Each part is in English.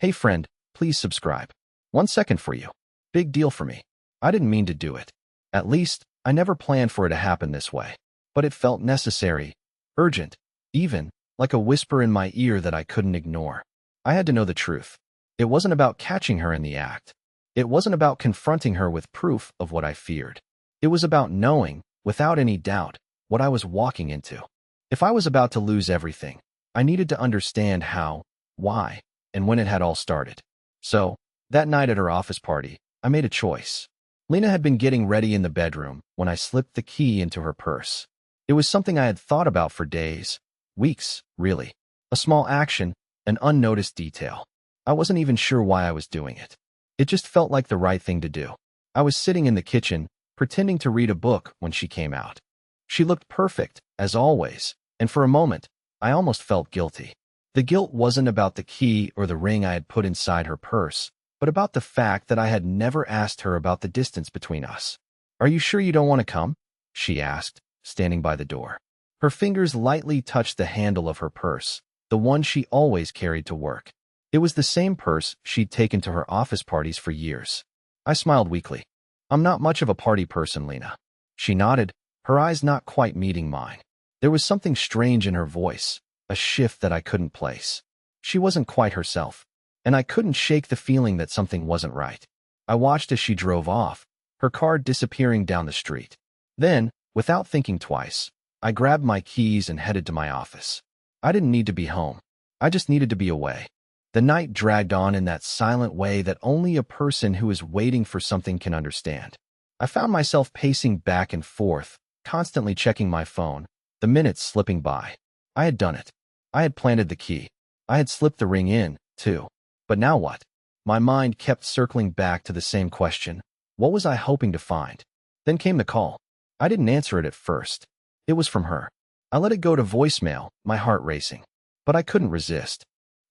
Hey friend, please subscribe. 1 second for you. Big deal for me. I didn't mean to do it. At least, I never planned for it to happen this way. But it felt necessary, urgent, even, like a whisper in my ear that I couldn't ignore. I had to know the truth. It wasn't about catching her in the act. It wasn't about confronting her with proof of what I feared. It was about knowing, without any doubt, what I was walking into. If I was about to lose everything, I needed to understand how, why, and when it had all started. So, that night at her office party, I made a choice. Lena had been getting ready in the bedroom when I slipped the key into her purse. It was something I had thought about for days, weeks, really. A small action, an unnoticed detail. I wasn't even sure why I was doing it. It just felt like the right thing to do. I was sitting in the kitchen, pretending to read a book when she came out. She looked perfect, as always, and for a moment, I almost felt guilty. The guilt wasn't about the key or the ring I had put inside her purse, but about the fact that I had never asked her about the distance between us. "Are you sure you don't want to come?" she asked, standing by the door. Her fingers lightly touched the handle of her purse, the one she always carried to work. It was the same purse she'd taken to her office parties for years. I smiled weakly. "I'm not much of a party person, Lena." She nodded, her eyes not quite meeting mine. There was something strange in her voice, a shift that I couldn't place. She wasn't quite herself, and I couldn't shake the feeling that something wasn't right. I watched as she drove off, her car disappearing down the street. Then, without thinking twice, I grabbed my keys and headed to my office. I didn't need to be home. I just needed to be away. The night dragged on in that silent way that only a person who is waiting for something can understand. I found myself pacing back and forth, constantly checking my phone, the minutes slipping by. I had done it. I had planted the key. I had slipped the ring in, too. But now what? My mind kept circling back to the same question. What was I hoping to find? Then came the call. I didn't answer it at first. It was from her. I let it go to voicemail, my heart racing. But I couldn't resist.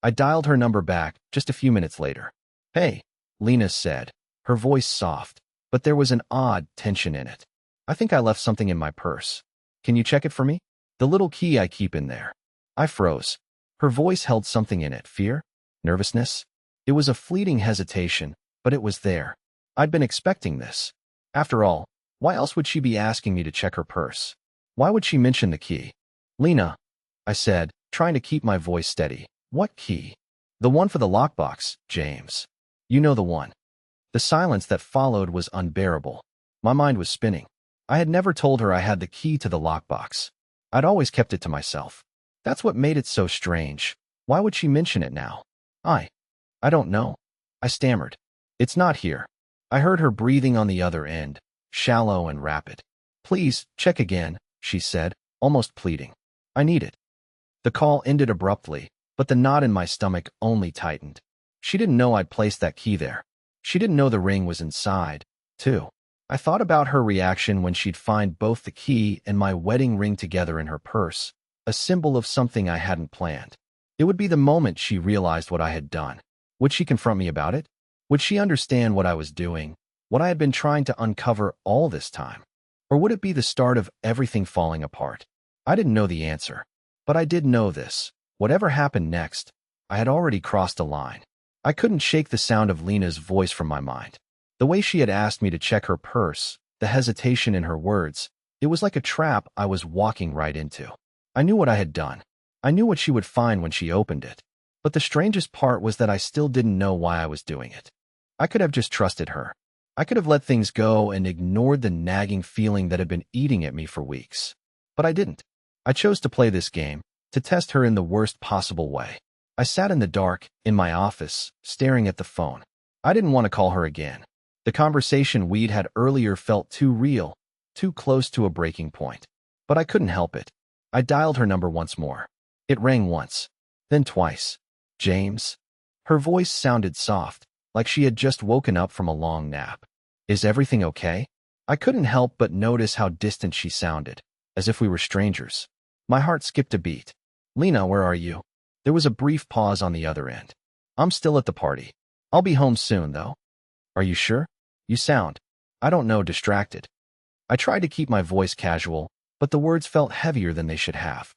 I dialed her number back just a few minutes later. "Hey," Lena said, her voice soft, but there was an odd tension in it. "I think I left something in my purse. Can you check it for me? The little key I keep in there." I froze. Her voice held something in it. Fear? Nervousness? It was a fleeting hesitation, but it was there. I'd been expecting this. After all, why else would she be asking me to check her purse? Why would she mention the key? "Lena," I said, trying to keep my voice steady. "What key?" "The one for the lockbox, James. You know the one." The silence that followed was unbearable. My mind was spinning. I had never told her I had the key to the lockbox. I'd always kept it to myself. That's what made it so strange. Why would she mention it now? I don't know. I stammered. "It's not here." I heard her breathing on the other end, shallow and rapid. "Please, check again," she said, almost pleading. "I need it." The call ended abruptly, but the knot in my stomach only tightened. She didn't know I'd placed that key there. She didn't know the ring was inside, too. I thought about her reaction when she'd find both the key and my wedding ring together in her purse, a symbol of something I hadn't planned. It would be the moment she realized what I had done. Would she confront me about it? Would she understand what I was doing, what I had been trying to uncover all this time? Or would it be the start of everything falling apart? I didn't know the answer, but I did know this. Whatever happened next, I had already crossed a line. I couldn't shake the sound of Lena's voice from my mind. The way she had asked me to check her purse, the hesitation in her words, it was like a trap I was walking right into. I knew what I had done. I knew what she would find when she opened it. But the strangest part was that I still didn't know why I was doing it. I could have just trusted her. I could have let things go and ignored the nagging feeling that had been eating at me for weeks. But I didn't. I chose to play this game, to test her in the worst possible way. I sat in the dark, in my office, staring at the phone. I didn't want to call her again. The conversation we'd had earlier felt too real, too close to a breaking point. But I couldn't help it. I dialed her number once more. It rang once, then twice. "James?" Her voice sounded soft, like she had just woken up from a long nap. "Is everything okay?" I couldn't help but notice how distant she sounded, as if we were strangers. My heart skipped a beat. "Lena, where are you?" There was a brief pause on the other end. "I'm still at the party. I'll be home soon, though." "Are you sure? You sound, I don't know, distracted." I tried to keep my voice casual, but the words felt heavier than they should have.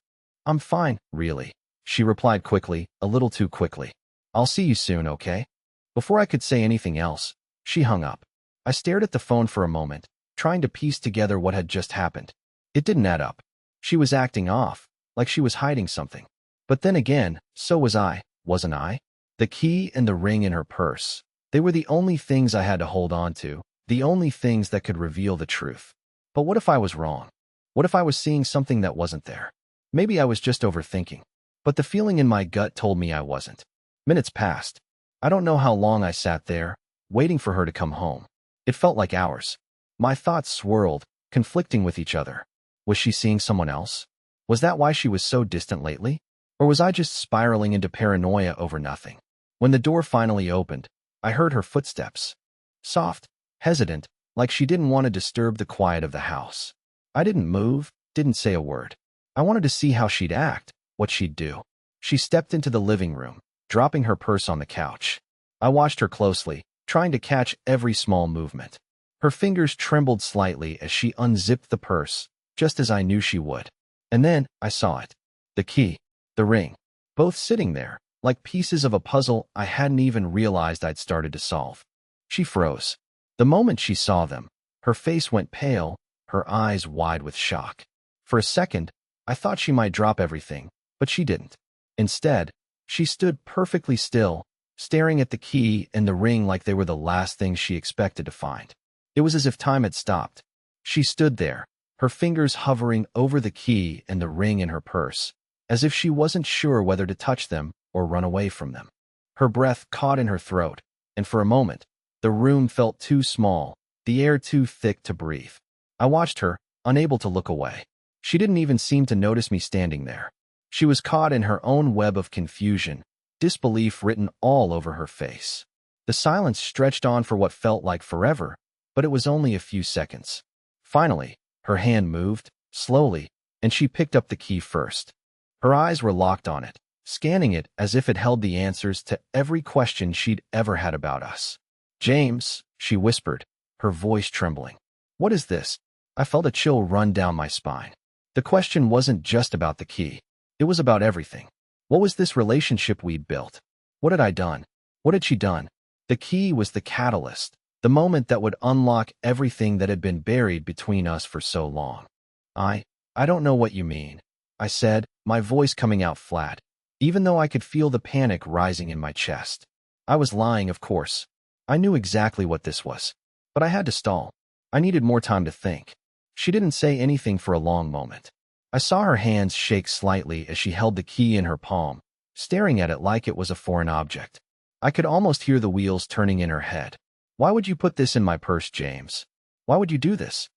"I'm fine, really," she replied quickly, a little too quickly. I'll see you soon, okay? Before I could say anything else, she hung up. I stared at the phone for a moment, trying to piece together what had just happened. It didn't add up. She was acting off, like she was hiding something. But then again, so was I, wasn't I? The key and the ring in her purse. They were the only things I had to hold on to, the only things that could reveal the truth. But what if I was wrong? What if I was seeing something that wasn't there? Maybe I was just overthinking. But the feeling in my gut told me I wasn't. Minutes passed. I don't know how long I sat there, waiting for her to come home. It felt like hours. My thoughts swirled, conflicting with each other. Was she seeing someone else? Was that why she was so distant lately? Or was I just spiraling into paranoia over nothing? When the door finally opened, I heard her footsteps. Soft, hesitant, like she didn't want to disturb the quiet of the house. I didn't move, didn't say a word. I wanted to see how she'd act, what she'd do. She stepped into the living room, dropping her purse on the couch. I watched her closely, trying to catch every small movement. Her fingers trembled slightly as she unzipped the purse, just as I knew she would. And then I saw it. The key, the ring, both sitting there, like pieces of a puzzle I hadn't even realized I'd started to solve. She froze. The moment she saw them, her face went pale, her eyes wide with shock. For a second, I thought she might drop everything, but she didn't. Instead, she stood perfectly still, staring at the key and the ring like they were the last things she expected to find. It was as if time had stopped. She stood there, her fingers hovering over the key and the ring in her purse, as if she wasn't sure whether to touch them or run away from them. Her breath caught in her throat, and for a moment, the room felt too small, the air too thick to breathe. I watched her, unable to look away. She didn't even seem to notice me standing there. She was caught in her own web of confusion, disbelief written all over her face. The silence stretched on for what felt like forever, but it was only a few seconds. Finally, her hand moved, slowly, and she picked up the key first. Her eyes were locked on it, scanning it as if it held the answers to every question she'd ever had about us. "James," she whispered, her voice trembling. "What is this?" I felt a chill run down my spine. The question wasn't just about the key. It was about everything. What was this relationship we'd built? What had I done? What had she done? The key was the catalyst, the moment that would unlock everything that had been buried between us for so long. I don't know what you mean," I said, my voice coming out flat, even though I could feel the panic rising in my chest. I was lying, of course. I knew exactly what this was. But I had to stall. I needed more time to think. She didn't say anything for a long moment. I saw her hands shake slightly as she held the key in her palm, staring at it like it was a foreign object. I could almost hear the wheels turning in her head. "Why would you put this in my purse, James? Why would you do this?"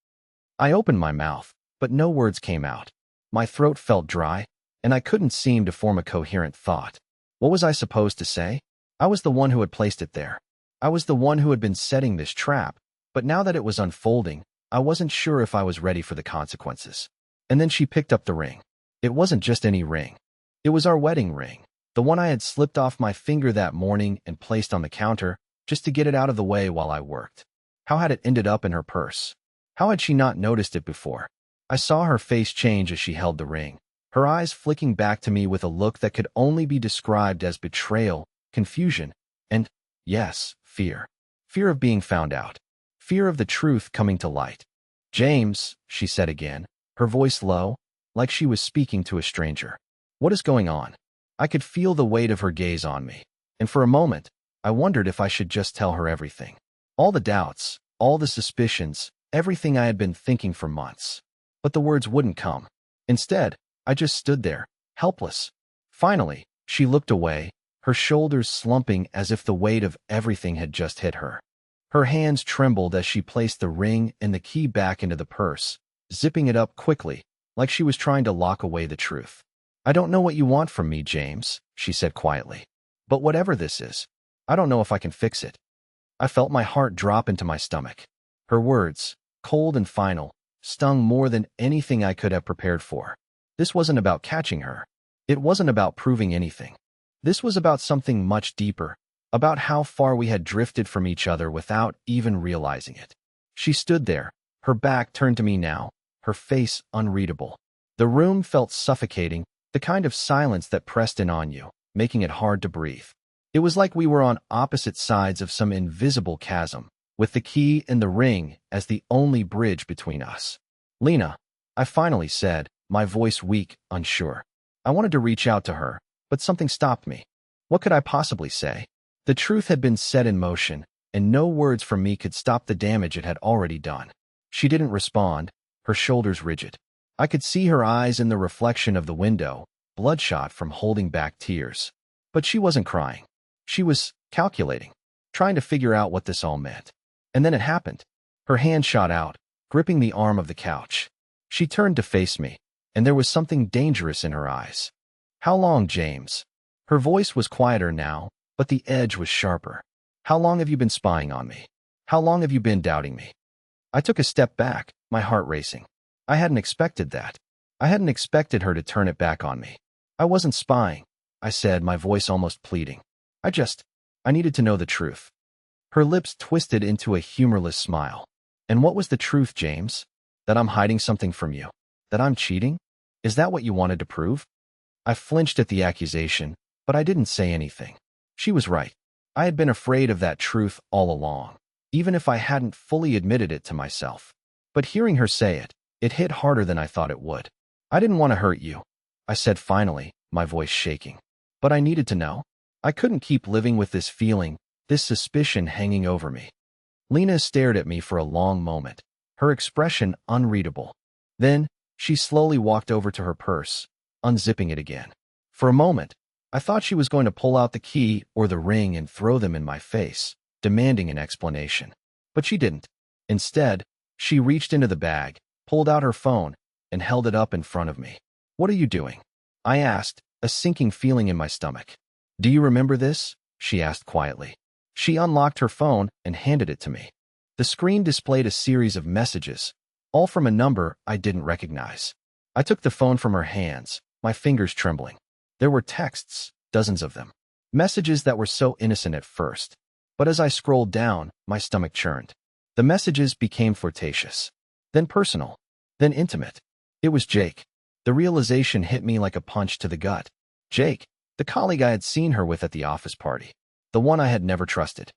I opened my mouth, but no words came out. My throat felt dry, and I couldn't seem to form a coherent thought. What was I supposed to say? I was the one who had placed it there. I was the one who had been setting this trap, but now that it was unfolding, I wasn't sure if I was ready for the consequences. And then she picked up the ring. It wasn't just any ring. It was our wedding ring, the one I had slipped off my finger that morning and placed on the counter just to get it out of the way while I worked. How had it ended up in her purse? How had she not noticed it before? I saw her face change as she held the ring, her eyes flicking back to me with a look that could only be described as betrayal, confusion, and, yes, fear. Fear of being found out. Fear of the truth coming to light. "James," she said again, her voice low, like she was speaking to a stranger. "What is going on?" I could feel the weight of her gaze on me, and for a moment, I wondered if I should just tell her everything. All the doubts, all the suspicions, everything I had been thinking for months. But the words wouldn't come. Instead, I just stood there, helpless. Finally, she looked away, her shoulders slumping as if the weight of everything had just hit her. Her hands trembled as she placed the ring and the key back into the purse, zipping it up quickly, like she was trying to lock away the truth. "I don't know what you want from me, James," she said quietly. "But whatever this is, I don't know if I can fix it." I felt my heart drop into my stomach. Her words, cold and final, stung more than anything I could have prepared for. This wasn't about catching her. It wasn't about proving anything. This was about something much deeper, about how far we had drifted from each other without even realizing it. She stood there, her back turned to me now, her face unreadable. The room felt suffocating, the kind of silence that pressed in on you, making it hard to breathe. It was like we were on opposite sides of some invisible chasm, with the key and the ring as the only bridge between us. Lena, I finally said, my voice weak, unsure. I wanted to reach out to her, but something stopped me. What could I possibly say? The truth had been set in motion, and no words from me could stop the damage it had already done. She didn't respond, her shoulders rigid. I could see her eyes in the reflection of the window, bloodshot from holding back tears. But she wasn't crying. She was calculating, trying to figure out what this all meant. And then it happened. Her hand shot out, gripping the arm of the couch. She turned to face me, and there was something dangerous in her eyes. How long, James? Her voice was quieter now, but the edge was sharper. How long have you been spying on me? How long have you been doubting me? I took a step back, my heart racing. I hadn't expected that. I hadn't expected her to turn it back on me. I wasn't spying, I said, my voice almost pleading. I needed to know the truth. Her lips twisted into a humorless smile. And what was the truth, James? That I'm hiding something from you? That I'm cheating? Is that what you wanted to prove? I flinched at the accusation, but I didn't say anything. She was right. I had been afraid of that truth all along, even if I hadn't fully admitted it to myself. But hearing her say it, it hit harder than I thought it would. I didn't want to hurt you, I said finally, my voice shaking. But I needed to know. I couldn't keep living with this feeling, this suspicion hanging over me. Lena stared at me for a long moment, her expression unreadable. Then, she slowly walked over to her purse, unzipping it again. For a moment, I thought she was going to pull out the key or the ring and throw them in my face, demanding an explanation. But she didn't. Instead, she reached into the bag, pulled out her phone, and held it up in front of me. What are you doing? I asked, a sinking feeling in my stomach. Do you remember this? She asked quietly. She unlocked her phone and handed it to me. The screen displayed a series of messages, all from a number I didn't recognize. I took the phone from her hands, my fingers trembling. There were texts, dozens of them. Messages that were so innocent at first. But as I scrolled down, my stomach churned. The messages became flirtatious, then personal, then intimate. It was Jake. The realization hit me like a punch to the gut. Jake, the colleague I had seen her with at the office party. The one I had never trusted.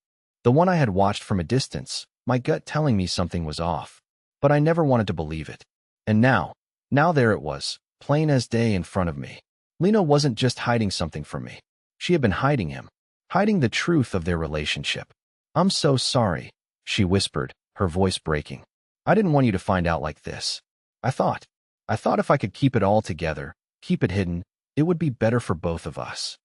The one I had watched from a distance, my gut telling me something was off. But I never wanted to believe it. And now there it was, plain as day in front of me. Lena wasn't just hiding something from me. She had been hiding him, hiding the truth of their relationship. I'm so sorry, she whispered, her voice breaking. I didn't want you to find out like this. I thought if I could keep it all together, keep it hidden, it would be better for both of us.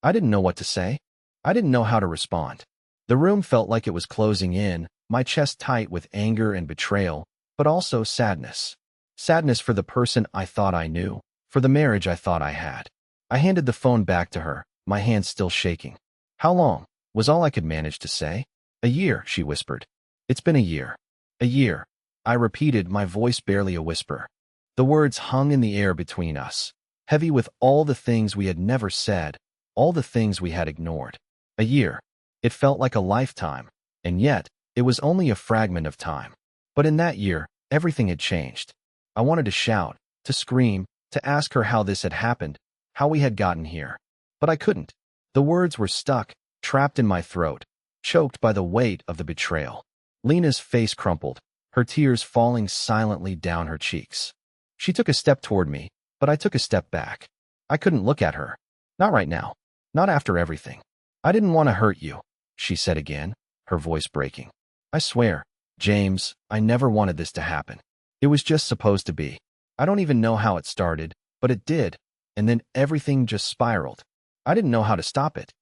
I didn't know what to say. I didn't know how to respond. The room felt like it was closing in, my chest tight with anger and betrayal, but also sadness. Sadness for the person I thought I knew, for the marriage I thought I had. I handed the phone back to her, my hands still shaking. How long? Was all I could manage to say. A year, she whispered. It's been a year. A year. I repeated, my voice barely a whisper. The words hung in the air between us, heavy with all the things we had never said, all the things we had ignored. A year. It felt like a lifetime, and yet, it was only a fragment of time. But in that year, everything had changed. I wanted to shout, to scream, to ask her how this had happened, how we had gotten here. But I couldn't. The words were stuck, trapped in my throat, choked by the weight of the betrayal. Lena's face crumpled, her tears falling silently down her cheeks. She took a step toward me, but I took a step back. I couldn't look at her. Not right now. Not after everything. I didn't want to hurt you, she said again, her voice breaking. I swear, James, I never wanted this to happen. It was just supposed to be. I don't even know how it started, but it did, and then everything just spiraled. I didn't know how to stop it.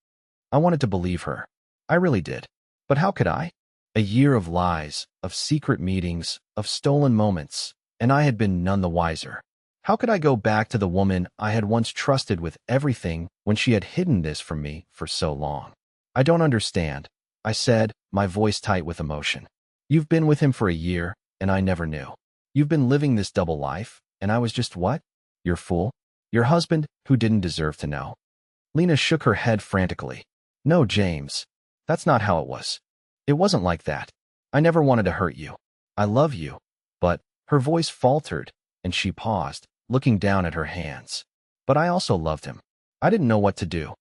I wanted to believe her. I really did. But how could I? A year of lies, of secret meetings, of stolen moments, and I had been none the wiser. How could I go back to the woman I had once trusted with everything when she had hidden this from me for so long? I don't understand, I said, my voice tight with emotion. You've been with him for a year, and I never knew. You've been living this double life, and I was just what? Your fool? Your husband, who didn't deserve to know? Lena shook her head frantically. No, James. That's not how it was. It wasn't like that. I never wanted to hurt you. I love you. But, her voice faltered, and she paused, looking down at her hands. But I also loved him. I didn't know what to do.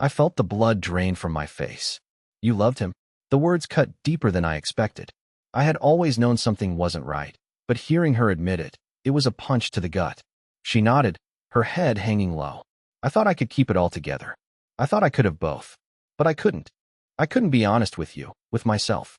I felt the blood drain from my face. You loved him? The words cut deeper than I expected. I had always known something wasn't right, but hearing her admit it, it was a punch to the gut. She nodded, her head hanging low. I thought I could keep it all together. I thought I could have both. But I couldn't. I couldn't be honest with you, with myself.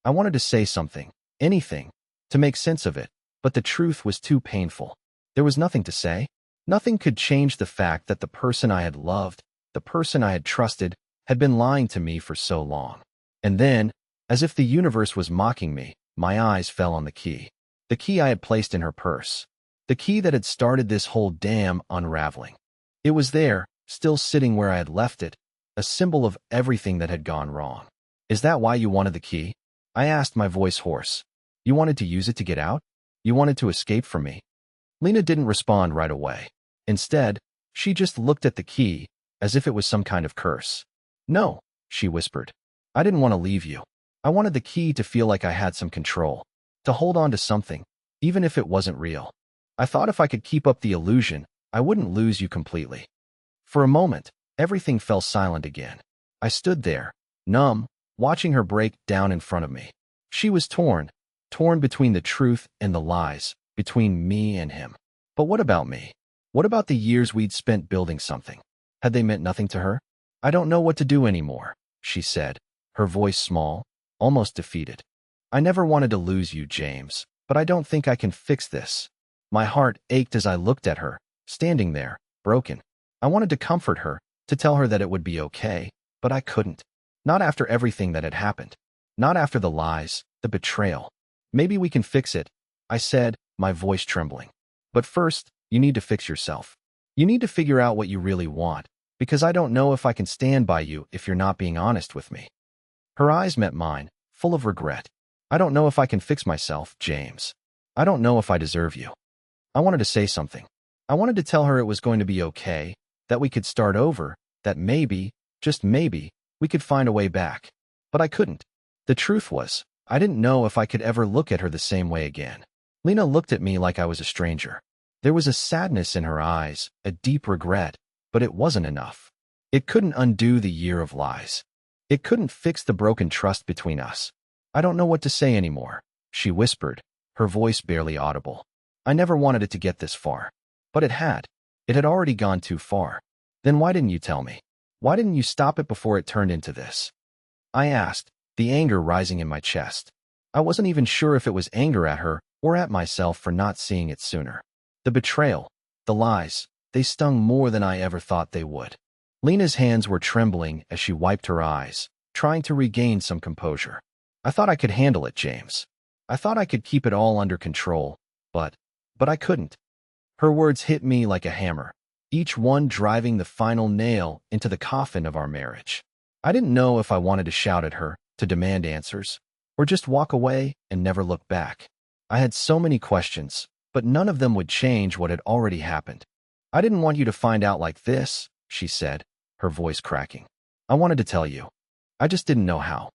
I wanted to say something, anything, to make sense of it, but the truth was too painful. There was nothing to say. Nothing could change the fact that the person I had loved, the person I had trusted, had been lying to me for so long. And then, as if the universe was mocking me, my eyes fell on the key. The key I had placed in her purse. The key that had started this whole damn unraveling. It was there, still sitting where I had left it, a symbol of everything that had gone wrong. Is that why you wanted the key? I asked, my voice hoarse. You wanted to use it to get out? You wanted to escape from me? Lena didn't respond right away. Instead, she just looked at the key, as if it was some kind of curse. No, she whispered. I didn't want to leave you. I wanted the key to feel like I had some control, to hold on to something, even if it wasn't real. I thought if I could keep up the illusion, I wouldn't lose you completely. For a moment, everything fell silent again. I stood there, numb, watching her break down in front of me. She was torn between the truth and the lies, between me and him. But what about me? What about the years we'd spent building something? Had they meant nothing to her? I don't know what to do anymore, she said, her voice small, almost defeated. I never wanted to lose you, James, but I don't think I can fix this. My heart ached as I looked at her, standing there, broken. I wanted to comfort her, to tell her that it would be okay, but I couldn't. Not after everything that had happened. Not after the lies, the betrayal. Maybe we can fix it, I said, my voice trembling. But first, you need to fix yourself. You need to figure out what you really want, because I don't know if I can stand by you if you're not being honest with me. Her eyes met mine, full of regret. I don't know if I can fix myself, James. I don't know if I deserve you. I wanted to say something. I wanted to tell her it was going to be okay, that we could start over, that maybe, just maybe, we could find a way back. But I couldn't. The truth was, I didn't know if I could ever look at her the same way again. Lena looked at me like I was a stranger. There was a sadness in her eyes, a deep regret, but it wasn't enough. It couldn't undo the year of lies. It couldn't fix the broken trust between us. I don't know what to say anymore, she whispered, her voice barely audible. I never wanted it to get this far. But it had. It had already gone too far. Then why didn't you tell me? Why didn't you stop it before it turned into this? I asked, the anger rising in my chest. I wasn't even sure if it was anger at her or at myself for not seeing it sooner. The betrayal, the lies, they stung more than I ever thought they would. Lena's hands were trembling as she wiped her eyes, trying to regain some composure. I thought I could handle it, James. I thought I could keep it all under control, but I couldn't. Her words hit me like a hammer, each one driving the final nail into the coffin of our marriage. I didn't know if I wanted to shout at her, to demand answers, or just walk away and never look back. I had so many questions, but none of them would change what had already happened. I didn't want you to find out like this, she said, her voice cracking. I wanted to tell you. I just didn't know how.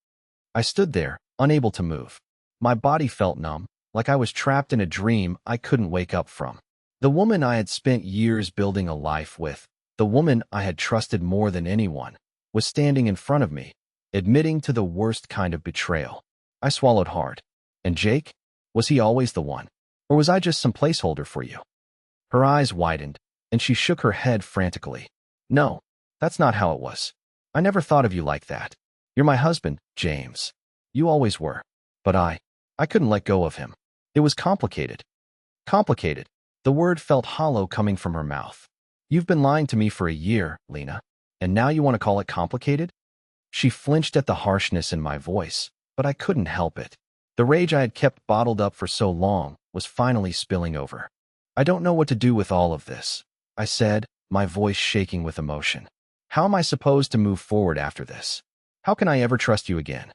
I stood there, unable to move. My body felt numb, like I was trapped in a dream I couldn't wake up from. The woman I had spent years building a life with, the woman I had trusted more than anyone, was standing in front of me, admitting to the worst kind of betrayal. I swallowed hard. And Jake? Was he always the one? Or was I just some placeholder for you? Her eyes widened, and she shook her head frantically. No, that's not how it was. I never thought of you like that. You're my husband, James. You always were. But I couldn't let go of him. It was complicated. Complicated. The word felt hollow coming from her mouth. You've been lying to me for a year, Lena, and now you want to call it complicated? She flinched at the harshness in my voice, but I couldn't help it. The rage I had kept bottled up for so long was finally spilling over. I don't know what to do with all of this, I said, my voice shaking with emotion. How am I supposed to move forward after this? How can I ever trust you again?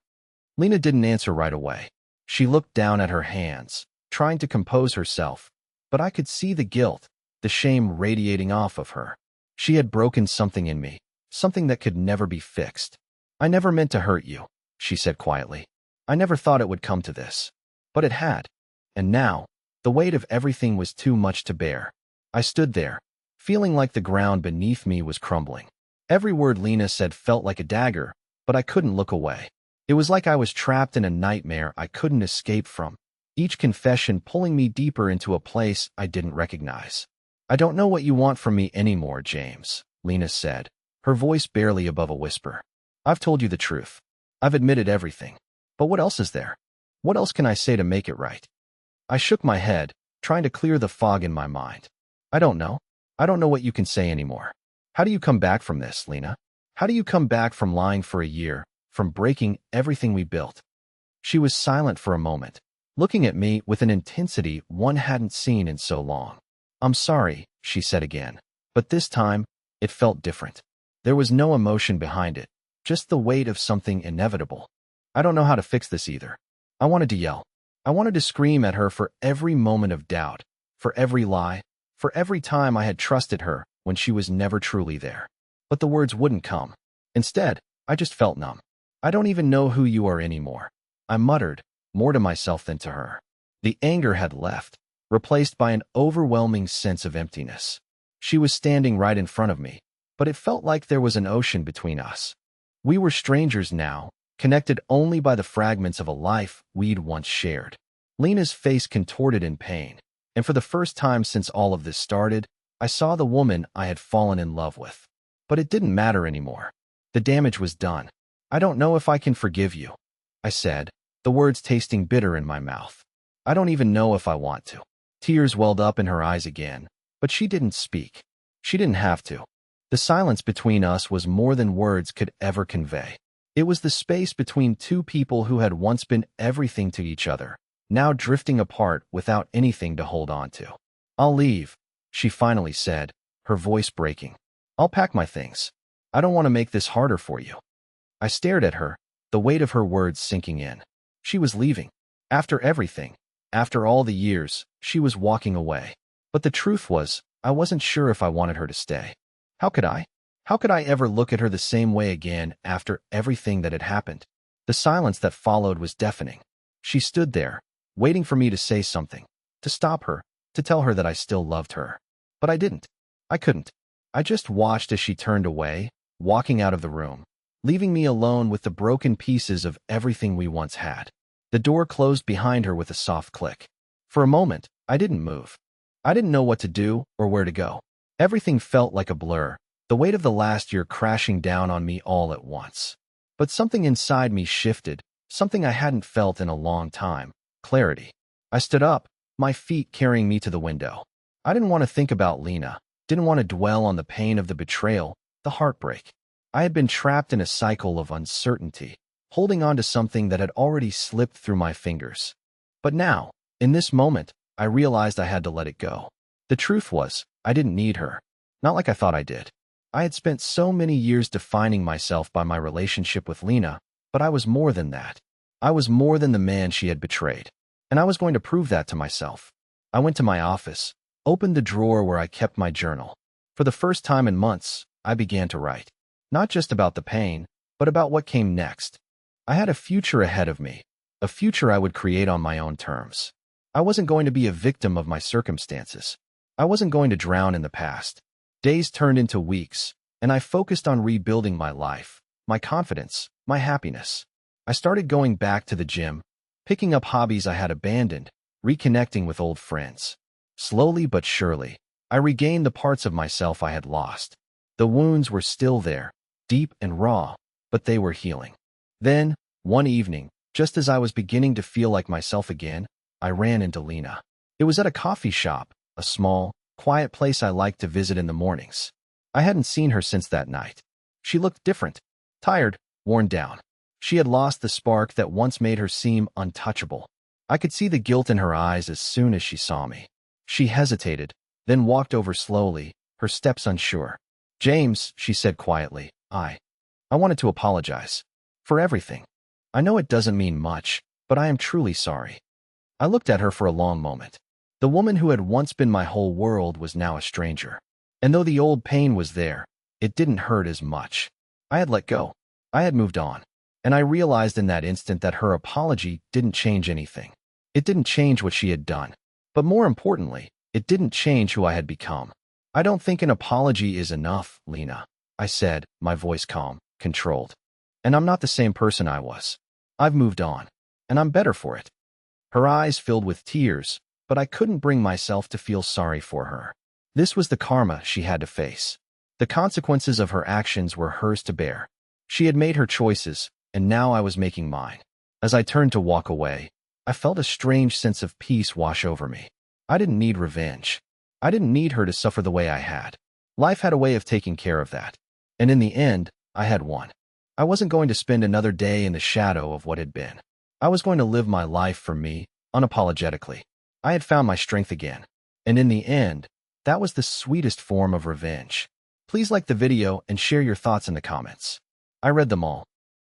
Lena didn't answer right away. She looked down at her hands, trying to compose herself, but I could see the guilt, the shame radiating off of her. She had broken something in me, something that could never be fixed. I never meant to hurt you, she said quietly. I never thought it would come to this. But it had. And now, the weight of everything was too much to bear. I stood there, feeling like the ground beneath me was crumbling. Every word Lena said felt like a dagger, but I couldn't look away. It was like I was trapped in a nightmare I couldn't escape from, each confession pulling me deeper into a place I didn't recognize. I don't know what you want from me anymore, James, Lena said, her voice barely above a whisper. I've told you the truth. I've admitted everything. But what else is there? What else can I say to make it right? I shook my head, trying to clear the fog in my mind. I don't know. I don't know what you can say anymore. How do you come back from this, Lena? How do you come back from lying for a year, from breaking everything we built? She was silent for a moment, looking at me with an intensity one hadn't seen in so long. I'm sorry, she said again, but this time, it felt different. There was no emotion behind it, just the weight of something inevitable. I don't know how to fix this either. I wanted to yell. I wanted to scream at her for every moment of doubt, for every lie, for every time I had trusted her when she was never truly there. But the words wouldn't come. Instead, I just felt numb. I don't even know who you are anymore, I muttered, more to myself than to her. The anger had left, replaced by an overwhelming sense of emptiness. She was standing right in front of me, but it felt like there was an ocean between us. We were strangers now, connected only by the fragments of a life we'd once shared. Lena's face contorted in pain, and for the first time since all of this started, I saw the woman I had fallen in love with. But it didn't matter anymore. The damage was done. I don't know if I can forgive you, I said, the words tasting bitter in my mouth. I don't even know if I want to. Tears welled up in her eyes again, but she didn't speak. She didn't have to. The silence between us was more than words could ever convey. It was the space between two people who had once been everything to each other, now drifting apart without anything to hold on to. I'll leave, she finally said, her voice breaking. I'll pack my things. I don't want to make this harder for you. I stared at her, the weight of her words sinking in. She was leaving. After everything, after all the years, she was walking away. But the truth was, I wasn't sure if I wanted her to stay. How could I? How could I ever look at her the same way again after everything that had happened? The silence that followed was deafening. She stood there, waiting for me to say something, to stop her, to tell her that I still loved her. But I didn't. I couldn't. I just watched as she turned away, walking out of the room, leaving me alone with the broken pieces of everything we once had. The door closed behind her with a soft click. For a moment, I didn't move. I didn't know what to do or where to go. Everything felt like a blur, the weight of the last year crashing down on me all at once. But something inside me shifted, something I hadn't felt in a long time. Clarity. I stood up, my feet carrying me to the window. I didn't want to think about Lena, didn't want to dwell on the pain of the betrayal, the heartbreak. I had been trapped in a cycle of uncertainty, holding on to something that had already slipped through my fingers. But now, in this moment, I realized I had to let it go. The truth was, I didn't need her. Not like I thought I did. I had spent so many years defining myself by my relationship with Lena, but I was more than that. I was more than the man she had betrayed. And I was going to prove that to myself. I went to my office, opened the drawer where I kept my journal. For the first time in months, I began to write. Not just about the pain, but about what came next. I had a future ahead of me, a future I would create on my own terms. I wasn't going to be a victim of my circumstances. I wasn't going to drown in the past. Days turned into weeks, and I focused on rebuilding my life, my confidence, my happiness. I started going back to the gym, picking up hobbies I had abandoned, reconnecting with old friends. Slowly but surely, I regained the parts of myself I had lost. The wounds were still there, deep and raw, but they were healing. Then, one evening, just as I was beginning to feel like myself again, I ran into Lena. It was at a coffee shop, a small, quiet place I liked to visit in the mornings. I hadn't seen her since that night. She looked different, tired, worn down. She had lost the spark that once made her seem untouchable. I could see the guilt in her eyes as soon as she saw me. She hesitated, then walked over slowly, her steps unsure. James, she said quietly, I wanted to apologize. For everything. I know it doesn't mean much, but I am truly sorry. I looked at her for a long moment. The woman who had once been my whole world was now a stranger. And though the old pain was there, it didn't hurt as much. I had let go. I had moved on. And I realized in that instant that her apology didn't change anything. It didn't change what she had done. But more importantly, it didn't change who I had become. I don't think an apology is enough, Lena. I said, my voice calm, controlled. And I'm not the same person I was. I've moved on, and I'm better for it. Her eyes filled with tears, but I couldn't bring myself to feel sorry for her. This was the karma she had to face. The consequences of her actions were hers to bear. She had made her choices, and now I was making mine. As I turned to walk away, I felt a strange sense of peace wash over me. I didn't need revenge. I didn't need her to suffer the way I had. Life had a way of taking care of that. And in the end, I had won. I wasn't going to spend another day in the shadow of what had been. I was going to live my life for me, unapologetically. I had found my strength again. And in the end, that was the sweetest form of revenge. Please like the video and share your thoughts in the comments. I read them all.